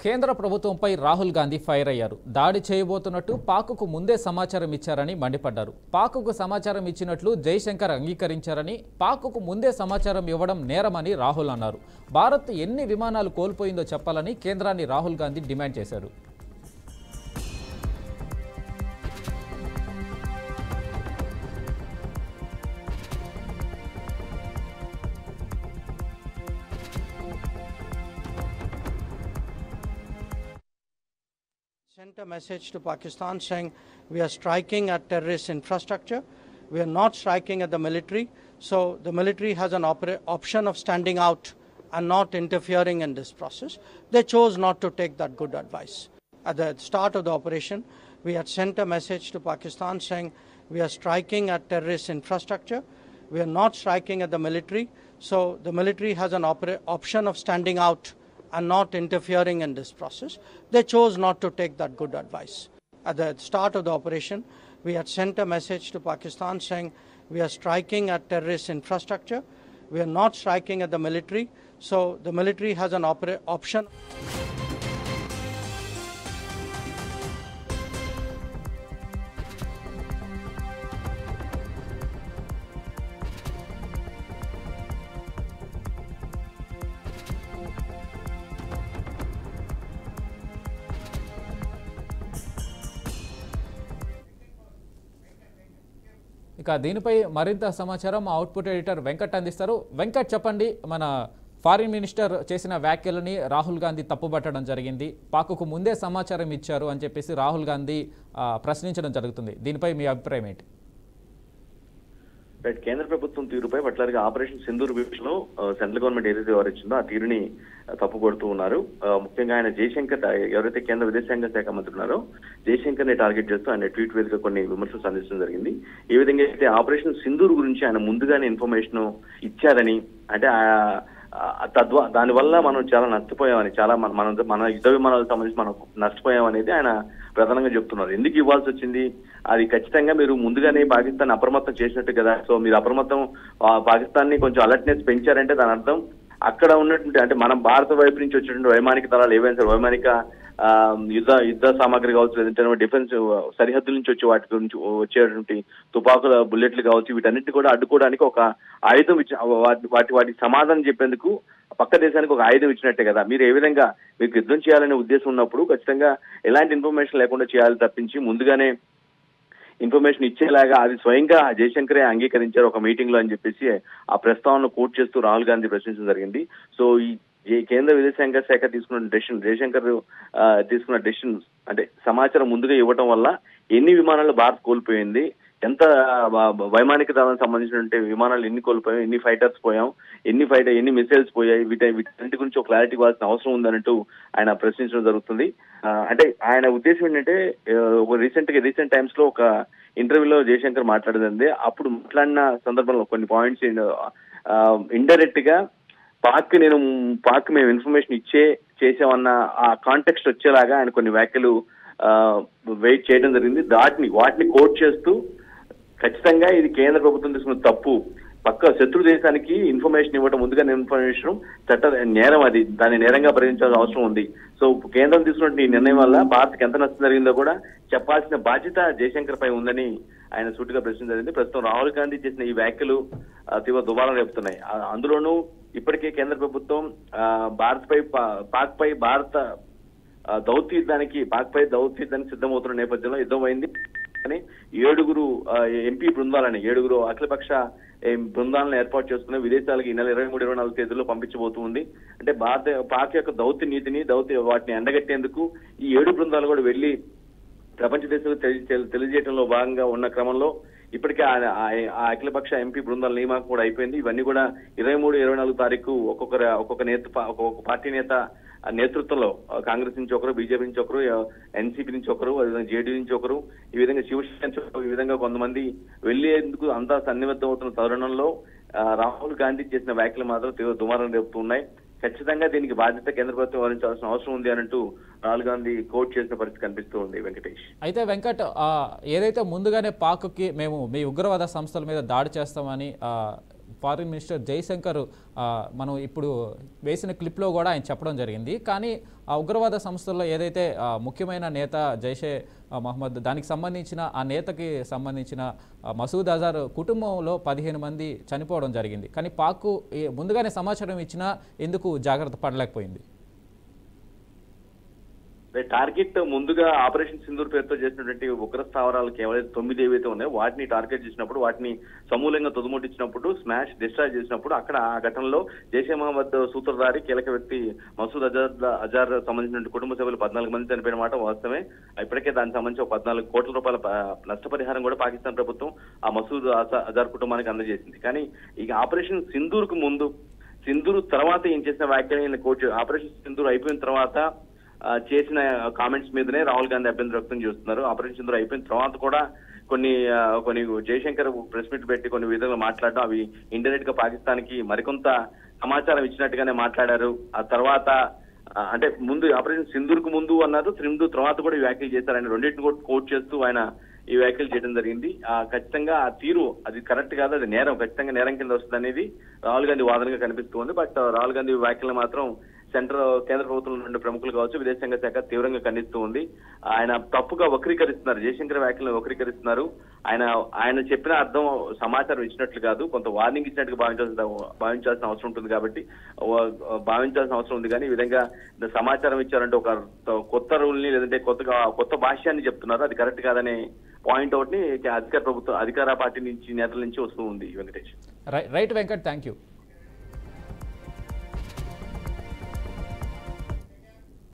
కేంద్ర ప్రభుత్వంపై రాహుల్ గాంధీ ఫైర్ అయ్యారు. దాడి చేయబోతున్నట్టు పాక్కు ముందే సమాచారం ఇచ్చారని మండిపడ్డారు. పాక్కు సమాచారం ఇచ్చినట్లు జైశంకర్ అంగీకరించారని, పాక్కు ముందే సమాచారం ఇవ్వడం నేరమని రాహుల్ అన్నారు. భారత్ ఎన్ని విమానాలు కోల్పోయిందో చెప్పాలని కేంద్రాన్ని రాహుల్ గాంధీ డిమాండ్ చేశారు. Sent a message to Pakistan saying we are striking at terrorist infrastructure. We are not striking at the military. So the military has an option of standing out and not interfering in this process. They chose not to take that good advice. At the start of the operation, we had sent a message to Pakistan saying we are striking at terrorist infrastructure. We are not striking at the military. So the military has an option of standing out and not interfering in this process. They chose not to take that good advice. At the start of the operation, we had sent a message to Pakistan saying we are striking at terrorist infrastructure. We are not striking at the military. So the military has an option. ఇక దీనిపై మరింత సమాచారం output editor Venkat అందిస్తారు. వెంకట్, చెప్పండి, మన foreign minister చేసిన వ్యాఖ్యలని రాహుల్ గాంధీ తప్పుపట్టడం జరిగింది. పాక్కు ముందే సమాచారం ఇచ్చారు అని చెప్పేసి రాహుల్ గాంధీ ప్రశ్నించడం జరుగుతుంది. దీనిపై మీ అభిప్రాయం ఏంటి? కేంద్ర ప్రభుత్వం తీరుపై పట్లర్గా ఆపరేషన్ సింధూర్ విషయంలో సెంట్రల్ గవర్నమెంట్ ఏదైతే వివరించిందో ఆ తీరుని తప్పుపడుతూ ఉన్నారు. ముఖ్యంగా ఆయన జయశంకర్, ఎవరైతే కేంద్ర విదేశాంగ శాఖ మంత్రి ఉన్నారో జయశంకర్ ని టార్గెట్ చేస్తూ ఆయన ట్వీట్ వేదికగా కొన్ని విమర్శలు సంధించడం జరిగింది. ఏ విధంగా అయితే ఆపరేషన్ సింధూర్ గురించి ఆయన ముందుగానే ఇన్ఫర్మేషన్ ఇచ్చారని, అంటే దానివల్ల మనం చాలా నష్టపోయామని, చాలా మన యుద్ధ విమానాలకు సంబంధించి మనం నష్టపోయామనేది ఆయన ప్రధానంగా చెప్తున్నారు. ఎందుకు ఇవ్వాల్సి వచ్చింది? అది ఖచ్చితంగా మీరు ముందుగానే పాకిస్తాన్ అప్రమత్తం చేసినట్టు కదా. సో మీరు పాకిస్తాన్ ని కొంచెం అలర్ట్నెస్ పెంచారంటే దాని అర్థం అక్కడ ఉన్నటువంటి, అంటే మనం భారత వైపు నుంచి వచ్చేటువంటి వైమానిక దళాలు ఏవైనా సరే, వైమానిక యుద్ధ సామాగ్రి కావచ్చు, లేదంటే డిఫెన్స్ సరిహద్దుల నుంచి వచ్చి వాటి గురించి వచ్చేటువంటి తుపాకుల బుల్లెట్లు కావచ్చు, వీటన్నిటి కూడా అడ్డుకోవడానికి ఒక ఆయుధం వాటికి సమాధానం చెప్పేందుకు పక్క దేశానికి ఒక ఆయుధం ఇచ్చినట్టే కదా. మీరు ఏ విధంగా మీకు యుద్ధం చేయాలనే ఉద్దేశం ఉన్నప్పుడు ఖచ్చితంగా ఎలాంటి ఇన్ఫర్మేషన్ లేకుండా చేయాలి తప్పించి ముందుగానే ఇన్ఫర్మేషన్ ఇచ్చేలాగా అది స్వయంగా జయశంకరే అంగీకరించారు ఒక మీటింగ్ లో అని చెప్పేసి ఆ ప్రస్తావనను కోట్ చేస్తూ రాహుల్ గాంధీ ప్రశ్నించడం జరిగింది. సో ఈ కేంద్ర విదేశాంగ శాఖ తీసుకున్న డెసిషన్, జయశంకర్ తీసుకున్న డెసిషన్ అంటే సమాచారం ముందుగా ఇవ్వటం వల్ల ఎన్ని విమానాలు భారత్ కోల్పోయింది, ఎంత వైమానిక దళానికి సంబంధించినటువంటి విమానాలు ఎన్ని కోల్పోయాం, ఎన్ని ఫైటర్స్ పోయాం, ఎన్ని మిసైల్స్ పోయాయి, వీటన్నిటి గురించి ఒక క్లారిటీ ఇవ్వాల్సిన అవసరం ఉందన్నట్టు ఆయన ప్రశ్నించడం జరుగుతుంది. అంటే ఆయన ఉద్దేశం ఏంటంటే రీసెంట్ టైమ్స్ లో ఒక ఇంటర్వ్యూలో జయశంకర్ మాట్లాడింది. అప్పుడు మాట్లాడిన సందర్భంలో కొన్ని పాయింట్స్ ఇండైరెక్ట్ గా పాక్ మేము ఇన్ఫర్మేషన్ చేసామన్న ఆ కాంటెక్స్ట్ వచ్చేలాగా ఆయన కొన్ని వ్యాఖ్యలు వెయిట్ చేయడం జరిగింది. వాటిని కోట్ చేస్తూ ఖచ్చితంగా ఇది కేంద్ర ప్రభుత్వం తీసుకున్న తప్పు, పక్క శత్రు దేశానికి ఇన్ఫర్మేషన్ ఇవ్వడం, ముందుగా ఇన్ఫర్మేషన్ చట్ట నేరం, అది దాన్ని నేరంగా పరిగణించాల్సిన అవసరం ఉంది. సో కేంద్రం తీసుకున్న ఈ నిర్ణయం వల్ల భారత్కి ఎంత నష్టం జరిగిందో కూడా చెప్పాల్సిన బాధ్యత జయశంకర్ పై ఉందని ఆయన సూటిగా ప్రశ్న జరిగింది. ప్రస్తుతం రాహుల్ గాంధీ చేసిన ఈ వ్యాఖ్యలు తీవ్ర దుమారం రేపుతున్నాయి. అందులోనూ ఇప్పటికే కేంద్ర ప్రభుత్వం పాక్ పై భారత దౌత్యుద్ధానికి సిద్ధమవుతున్న నేపథ్యంలో యుద్ధమైంది అని 7 ఎంపీ బృందాలని, 7 అఖిలపక్ష బృందాలను ఏర్పాటు చేసుకుని విదేశాలకు ఈ నెల 23-24 తేదీల్లో పంపించబోతుంది. అంటే పాక్ యొక్క దౌత్య నీతిని వాటిని ఎండగట్టేందుకు ఈ 7 బృందాలు కూడా వెళ్లి ప్రపంచ దేశాలకు తెలియజేయడంలో భాగంగా ఉన్న క్రమంలో ఇప్పటికే ఆ అఖిలపక్ష ఎంపీ బృందాల నియామకం కూడా అయిపోయింది. ఇవన్నీ కూడా 23-24 తారీఖు ఒక్కొక్క పార్టీ నేత నేతృత్వంలో, కాంగ్రెస్ నుంచి ఒకరు, బీజేపీ నుంచి ఒకరు, ఎన్సీపీ నుంచి ఒకరు, అదేవిధంగా జేడీ నుంచి ఒకరు, ఈ విధంగా శివసేన నుంచి ఒకరు, ఈ విధంగా కొంతమంది వెళ్లేందుకు అంతా సన్నిహితం అవుతున్న తరుణంలో రాహుల్ గాంధీ చేసిన వ్యాఖ్యలు మాత్రం తీవ్ర దుమారం రేపుతున్నాయి. ఖచ్చితంగా దీనికి బాధ్యత కేంద్ర ప్రభుత్వం వహించాల్సిన అవసరం ఉంది అనంటూ రాహుల్ గాంధీ కోట్ చేసిన పరిస్థితి కనిపిస్తూ ఉంది. వెంకటేష్, అయితే వెంకట్, ఏదైతే ముందుగానే పాక్కి మేము మీ ఉగ్రవాద సంస్థల మీద దాడి చేస్తామని ఫారిన్ మినిస్టర్ జైశంకర్ మనం ఇప్పుడు వేసిన క్లిప్లో కూడా ఆయన చెప్పడం జరిగింది. కానీ ఆ ఉగ్రవాద సంస్థల్లో ఏదైతే ముఖ్యమైన నేత జైషే మహమ్మద్ దానికి సంబంధించిన ఆ నేతకి సంబంధించిన మసూద్ అజార్ కుటుంబంలో 15 మంది చనిపోవడం జరిగింది. కానీ పాక్ ముందుగానే సమాచారం ఇచ్చినా ఎందుకు జాగ్రత్త పడలేకపోయింది? టార్గెట్ ముందుగా ఆపరేషన్ సింధూర్ పేరుతో చేసినటువంటి ఉగ్ర స్థావరాలు కేవలం 9 ఏవైతే ఉన్నాయో వాటిని టార్గెట్ చేసినప్పుడు, వాటిని సమూలంగా తుదముట్టించినప్పుడు, స్మాష్ డిస్ట్రాయ్ చేసినప్పుడు అక్కడ ఆ ఘటనలో జైషే మహమ్మద్ సూత్రధారి కీలక వ్యక్తి మసూద్ అజార్ సంబంధించిన కుటుంబ సభ్యులు 14 మంది చనిపోయిన మాట వాస్తవమే. ఇప్పటికే దానికి సంబంధించి 14 కోట్ల రూపాయల నష్టపరిహారం కూడా పాకిస్తాన్ ప్రభుత్వం ఆ మసూద్ అజార్ కుటుంబానికి అందజేసింది. కానీ ఇక ఆపరేషన్ సింధూర్ కు ముందు, సింధూర్ తర్వాత ఏం చేసిన వ్యాఖ్యలు కోచ్ ఆపరేషన్ సింధూర్ అయిపోయిన తర్వాత చేసిన కామెంట్స్ మీదనే రాహుల్ గాంధీ అభ్యంతరం వ్యక్తం చేస్తున్నారు. ఆపరేషన్ సింధూర్ అయిపోయిన తర్వాత కూడా కొన్ని జయశంకర్ ప్రెస్ మీట్ పెట్టి కొన్ని విధంగా మాట్లాడడం, అవి ఇండైరెక్ట్ గా పాకిస్తాన్ కి మరికొంత సమాచారం ఇచ్చినట్టుగానే మాట్లాడారు. ఆ తర్వాత అంటే ముందు ఆపరేషన్ సింధూర్ కు ముందు అన్నారు, సింధూర్ తర్వాత కూడా ఈ వ్యాఖ్యలు చేశారు. ఆయన రెండింటిని కూడా కోట్ చేస్తూ ఆయన ఈ వ్యాఖ్యలు చేయడం జరిగింది. ఖచ్చితంగా ఆ తీరు అది కరెక్ట్ కాదు, అది నేరం, ఖచ్చితంగా నేరం కింద వస్తుంది అనేది రాహుల్ గాంధీ వాదనగా కనిపిస్తుంది. బట్ రాహుల్ గాంధీ వ్యాఖ్యలు మాత్రం కేంద్ర ప్రభుత్వం నుండి ప్రముఖులు కావచ్చు, విదేశాంగ శాఖ తీవ్రంగా ఖండిస్తూ ఉంది. ఆయన తప్పుగా వక్రీకరిస్తున్నారు, జయశంకర్ వ్యాఖ్యలను వక్రీకరిస్తున్నారు. ఆయన చెప్పిన అర్థం సమాచారం ఇచ్చినట్లు కాదు, కొంత వార్నింగ్ ఇచ్చినట్టుగా భావించాల్సిన అవసరం ఉంటుంది. కాబట్టి భావించాల్సిన అవసరం ఉంది. కానీ ఈ విధంగా సమాచారం ఇచ్చారంటే ఒక కొత్త రూల్ ని లేదంటే కొత్త భాష్యాన్ని చెప్తున్నారు, అది కరెక్ట్ కాదనే పాయింట్ అవుట్ ని అధికార పార్టీ నుంచి నేతల నుంచి వస్తూ ఉంది. Venkatesh. Right Venkat, thank you.